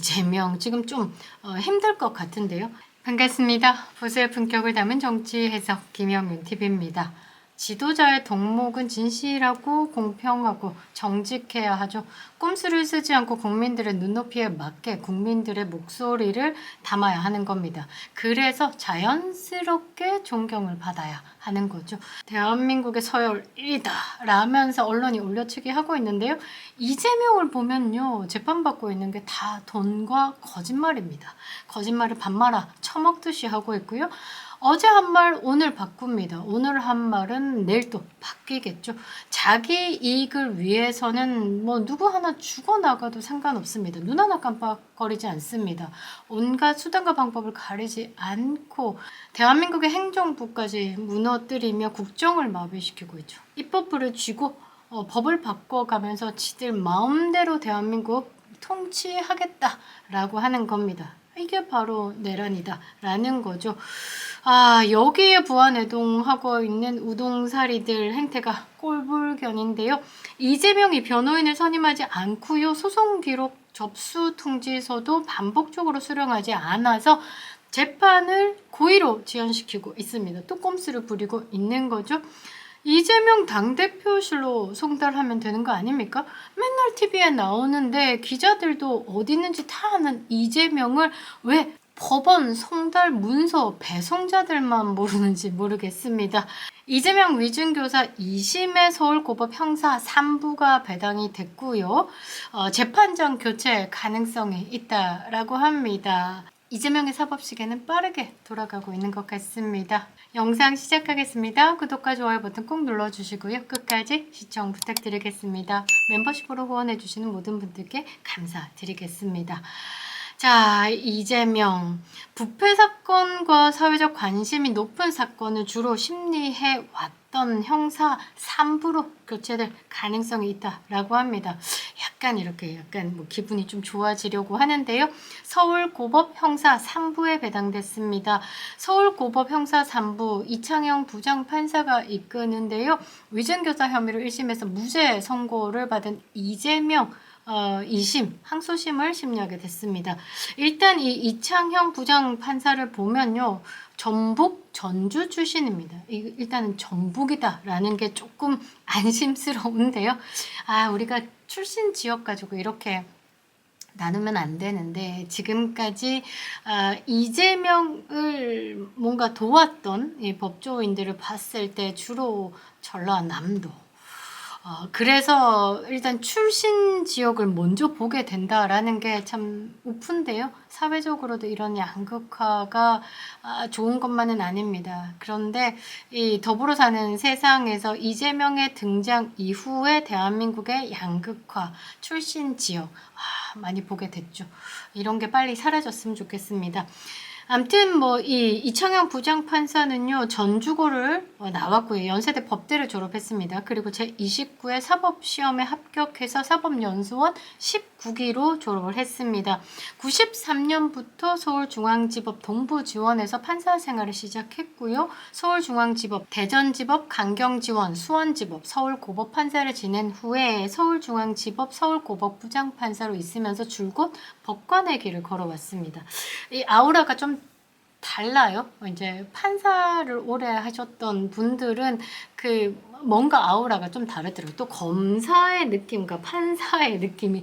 이재명 지금 좀 힘들 것 같은데요. 반갑습니다. 보수의 품격을 담은 정치 해석 김영윤 TV입니다. 지도자의 덕목은 진실하고 공평하고 정직해야 하죠. 꼼수를 쓰지 않고 국민들의 눈높이에 맞게 국민들의 목소리를 담아야 하는 겁니다. 그래서 자연스럽게 존경을 받아야 하는 거죠. 대한민국의 서열 1위다 라면서 언론이 올려치기 하고 있는데요. 이재명을 보면요. 재판받고 있는 게 다 돈과 거짓말입니다. 거짓말을 반말아 처먹듯이 하고 있고요. 어제 한 말 오늘 바꿉니다. 오늘 한 말은 내일 또 바뀌겠죠. 자기 이익을 위해서는 뭐 누구 하나 죽어나가도 상관없습니다. 눈 하나 깜빡거리지 않습니다. 온갖 수단과 방법을 가리지 않고 대한민국의 행정부까지 무너뜨리며 국정을 마비시키고 있죠. 입법부를 쥐고 법을 바꿔가면서 지들 마음대로 대한민국 통치하겠다라고 하는 겁니다. 이게 바로 내란이다 라는 거죠. 여기에 부안해동하고 있는 우동사리들 행태가 꼴불견인데요. 이재명이 변호인을 선임하지 않고요. 소송 기록 접수 통지서도 반복적으로 수령하지 않아서 재판을 고의로 지연시키고 있습니다. 또 꼼수를 부리고 있는 거죠. 이재명 당대표실로 송달하면 되는 거 아닙니까? 맨날 TV에 나오는데 기자들도 어디 있는지 다 아는 이재명을 왜 법원 송달 문서 배송자들만 모르는지 모르겠습니다. 이재명 위증교사 2심의 서울고법 형사 3부가 배당이 됐고요. 재판장 교체 가능성이 있다라고 합니다. 이재명의 사법시계는 빠르게 돌아가고 있는 것 같습니다. 영상 시작하겠습니다. 구독과 좋아요 버튼 꼭 눌러주시고요. 끝까지 시청 부탁드리겠습니다. 멤버십으로 후원해주시는 모든 분들께 감사드리겠습니다. 자, 이재명 부패 사건과 사회적 관심이 높은 사건을 주로 심리해 왔던 형사 3부로 교체될 가능성이 있다라고 합니다. 약간 뭐 기분이 좀 좋아지려고 하는데요. 서울고법 형사 3부에 배당됐습니다. 서울고법 형사 3부 이창영 부장판사가 이끄는데요. 위증교사 혐의로 1심에서 무죄 선고를 받은 이재명 2심 항소심을 심리하게 됐습니다. 일단 이 이창형 부장판사를 보면요. 전북 전주 출신입니다. 일단은 전북이다라는 게 조금 안심스러운데요. 우리가 출신 지역 가지고 이렇게 나누면 안 되는데 지금까지 이재명을 뭔가 도왔던 이 법조인들을 봤을 때 주로 전라남도 그래서 일단 출신 지역을 먼저 보게 된다라는 게 참 우픈데요. 사회적으로도 이런 양극화가 좋은 것만은 아닙니다. 그런데 이 더불어 사는 세상에서 이재명의 등장 이후에 대한민국의 양극화, 출신 지역 많이 보게 됐죠. 이런 게 빨리 사라졌으면 좋겠습니다. 아무튼 뭐 이 이창영 부장판사는요 전주고를 나왔고요. 연세대 법대를 졸업했습니다. 그리고 제29회 사법시험에 합격해서 사법연수원 19기로 졸업을 했습니다. 93년부터 서울중앙지법 동부지원에서 판사 생활을 시작했고요. 서울중앙지법, 대전지법, 강경지원, 수원지법, 서울고법 판사를 지낸 후에 서울중앙지법, 서울고법 부장판사로 있으면서 줄곧 법관의 길을 걸어왔습니다. 이 아우라가 좀 달라요. 이제 판사를 오래 하셨던 분들은 뭔가 아우라가 좀 다르더라고요. 또 검사의 느낌과 판사의 느낌이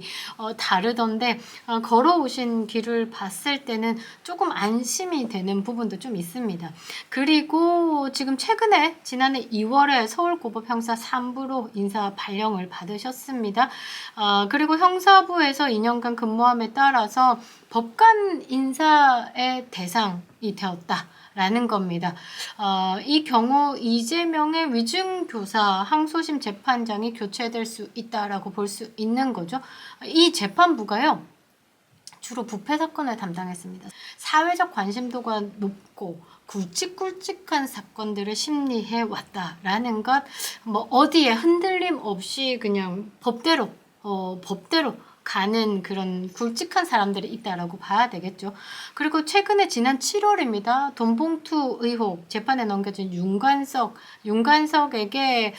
다르던데 걸어오신 길을 봤을 때는 조금 안심이 되는 부분도 좀 있습니다. 그리고 지금 최근에 지난해 2월에 서울고법 형사 3부로 인사 발령을 받으셨습니다. 그리고 형사부에서 2년간 근무함에 따라서 법관 인사의 대상이 되었다라는 겁니다. 이 경우 이재명의 위증교사 항소심 재판장이 교체될 수 있다라고 볼 수 있는 거죠. 이 재판부가요. 주로 부패 사건을 담당했습니다. 사회적 관심도가 높고 굵직굵직한 사건들을 심리해 왔다라는 것, 뭐 어디에 흔들림 없이 그냥 법대로 가는 그런 굵직한 사람들이 있다라고 봐야 되겠죠. 그리고 최근에 지난 7월입니다. 돈봉투 의혹 재판에 넘겨진 윤관석에게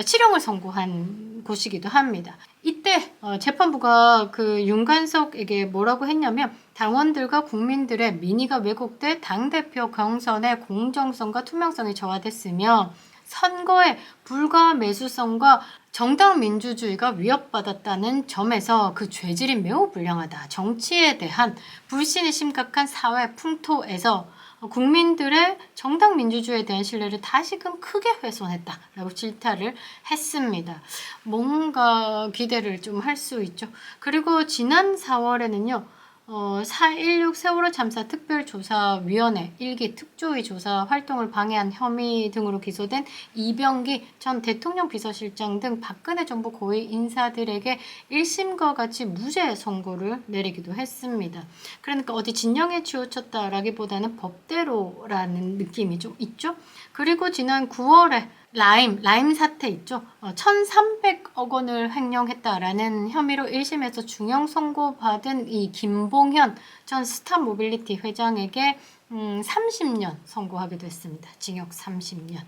실형을 선고한 곳이기도 합니다. 이때 재판부가 그 윤관석에게 뭐라고 했냐면 당원들과 국민들의 민의가 왜곡돼 당대표 경선의 공정성과 투명성이 저하됐으며 선거의 불가매수성과 정당 민주주의가 위협받았다는 점에서 그 죄질이 매우 불량하다. 정치에 대한 불신이 심각한 사회 풍토에서 국민들의 정당 민주주의에 대한 신뢰를 다시금 크게 훼손했다라고 질타를 했습니다. 뭔가 기대를 좀 할 수 있죠. 그리고 지난 4월에는요. 4.16 세월호 참사 특별조사위원회 1기 특조위 조사 활동을 방해한 혐의 등으로 기소된 이병기 전 대통령 비서실장 등 박근혜 정부 고위 인사들에게 1심과 같이 무죄 선고를 내리기도 했습니다. 그러니까 어디 진영에 치우쳤다라기보다는 법대로라는 느낌이 좀 있죠. 그리고 지난 9월에 라임 사태 있죠. 1,300억 원을 횡령했다라는 혐의로 1심에서 중형 선고받은 이 김봉현 전 스타모빌리티 회장에게 30년 선고하기도 했습니다. 징역 30년.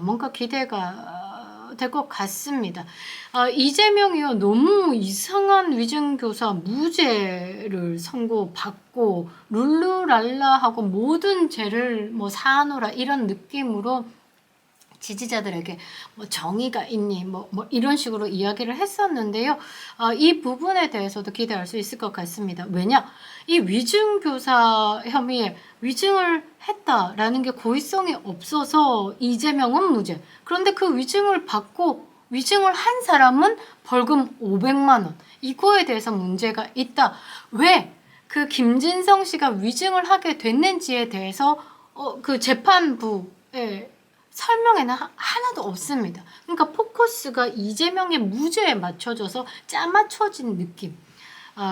뭔가 기대가 될 것 같습니다. 이재명이요. 너무 이상한 위증교사 무죄를 선고받고 룰루랄라하고 모든 죄를 뭐 사하노라 이런 느낌으로 지지자들에게 뭐 정의가 있니 뭐 이런 식으로 이야기를 했었는데요. 이 부분에 대해서도 기대할 수 있을 것 같습니다. 왜냐? 이 위증교사 혐의에 위증을 했다라는 게 고의성이 없어서 이재명은 무죄. 그런데 그 위증을 받고 위증을 한 사람은 벌금 500만 원. 이거에 대해서 문제가 있다. 왜 그 김진성 씨가 위증을 하게 됐는지에 대해서 그 재판부에 설명에는 하나도 없습니다. 그러니까 포커스가 이재명의 무죄에 맞춰져서 짜맞춰진 느낌.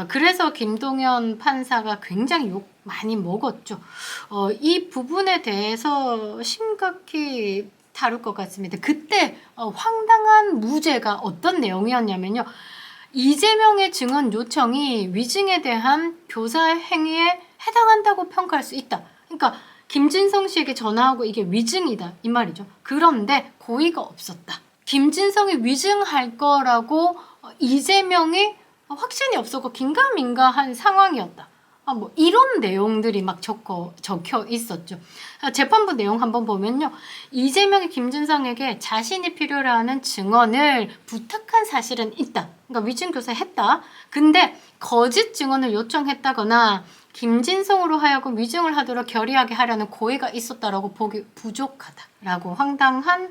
그래서 김동연 판사가 굉장히 욕 많이 먹었죠. 이 부분에 대해서 심각히 다룰 것 같습니다. 그때 황당한 무죄가 어떤 내용이었냐면요. 이재명의 증언 요청이 위증에 대한 교사 행위에 해당한다고 평가할 수 있다. 그러니까 김진성 씨에게 전화하고 이게 위증이다 이 말이죠. 그런데 고의가 없었다. 김진성이 위증할 거라고 이재명이 확신이 없었고 긴가민가한 상황이었다. 뭐 이런 내용들이 막 적혀 있었죠. 재판부 내용 한번 보면요. 이재명이 김진성에게 자신이 필요로 하는 증언을 부탁한 사실은 있다. 그러니까 위증교사 했다. 근데 거짓 증언을 요청했다거나 김진성으로 하여금 위증을 하도록 결의하게 하려는 고의가 있었다라고 보기 부족하다라고 황당한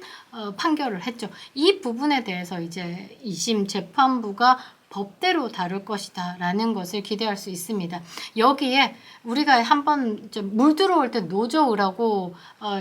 판결을 했죠. 이 부분에 대해서 이제 2심 재판부가 법대로 다룰 것이다 라는 것을 기대할 수 있습니다. 여기에 우리가 한번 물 들어올 때 노저우라고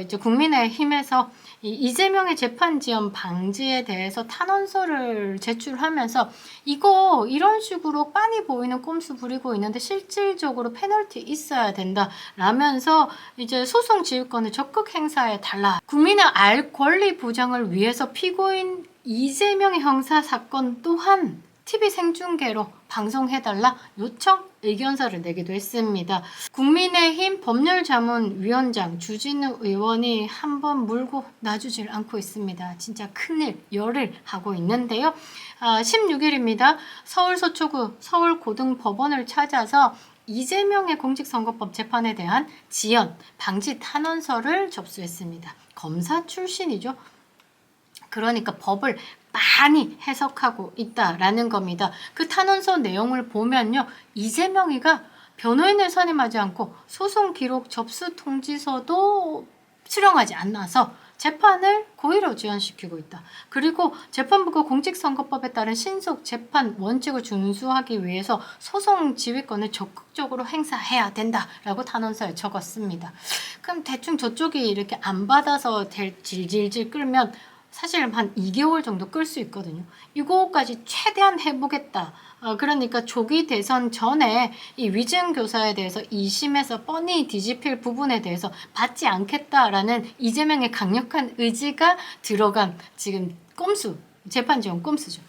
이제 국민의힘에서 이재명의 재판 지연 방지에 대해서 탄원서를 제출하면서 이거 이런 식으로 빤히 보이는 꼼수 부리고 있는데 실질적으로 페널티 있어야 된다 라면서 이제 소송 지휘권을 적극 행사해 달라. 국민의 알 권리 보장을 위해서 피고인 이재명의 형사사건 또한 TV 생중계로 방송해달라 요청 의견서를 내기도 했습니다. 국민의힘 법률자문위원장 주진우 의원이 한번 물고 놔주질 않고 있습니다. 진짜 큰일, 열을 하고 있는데요. 16일입니다. 서울 서초구 서울고등법원을 찾아서 이재명의 공직선거법 재판에 대한 지연, 방지 탄원서를 접수했습니다. 검사 출신이죠. 그러니까 법을 많이 해석하고 있다라는 겁니다. 그 탄원서 내용을 보면요. 이재명이가 변호인을 선임하지 않고 소송 기록 접수 통지서도 수령하지 않아서 재판을 고의로 지연시키고 있다. 그리고 재판부가 공직선거법에 따른 신속 재판 원칙을 준수하기 위해서 소송 지휘권을 적극적으로 행사해야 된다라고 탄원서에 적었습니다. 그럼 대충 저쪽이 이렇게 안 받아서 질질질 끌면 사실 한 2개월 정도 끌 수 있거든요. 이거까지 최대한 해보겠다. 그러니까 조기 대선 전에 이 위증교사에 대해서 2심에서 뻔히 뒤집힐 부분에 대해서 받지 않겠다라는 이재명의 강력한 의지가 들어간 지금 꼼수, 재판 지원 꼼수죠.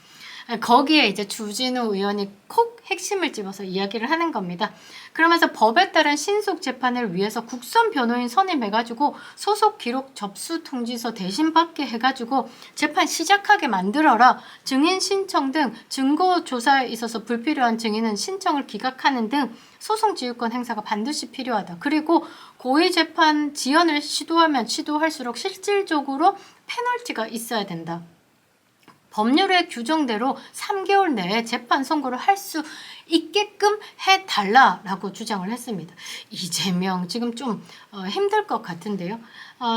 거기에 이제 주진우 의원이 콕 핵심을 집어서 이야기를 하는 겁니다. 그러면서 법에 따른 신속 재판을 위해서 국선 변호인 선임해가지고 소속 기록 접수 통지서 대신 받게 해가지고 재판 시작하게 만들어라. 증인 신청 등 증거 조사에 있어서 불필요한 증인은 신청을 기각하는 등 소송 지휘권 행사가 반드시 필요하다. 그리고 고의 재판 지연을 시도하면 시도할수록 실질적으로 페널티가 있어야 된다. 법률의 규정대로 3개월 내에 재판 선고를 할 수 있게끔 해달라라고 주장을 했습니다. 이재명 지금 좀 힘들 것 같은데요.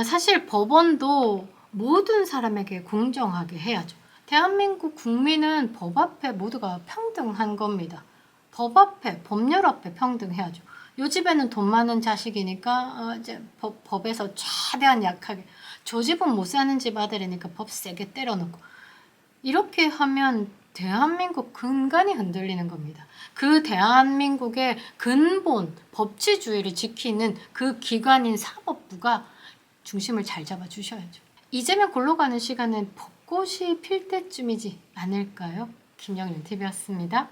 사실 법원도 모든 사람에게 공정하게 해야죠. 대한민국 국민은 법 앞에 모두가 평등한 겁니다. 법 앞에, 법률 앞에 평등해야죠. 요 집에는 돈 많은 자식이니까 이제 법에서 최대한 약하게, 저 집은 못 사는 집 아들이니까 법 세게 때려놓고, 이렇게 하면 대한민국 근간이 흔들리는 겁니다. 그 대한민국의 근본 법치주의를 지키는 그 기관인 사법부가 중심을 잘 잡아주셔야죠. 이재명 골로 가는 시간은 벚꽃이 필 때쯤이지 않을까요? 김영윤 TV였습니다.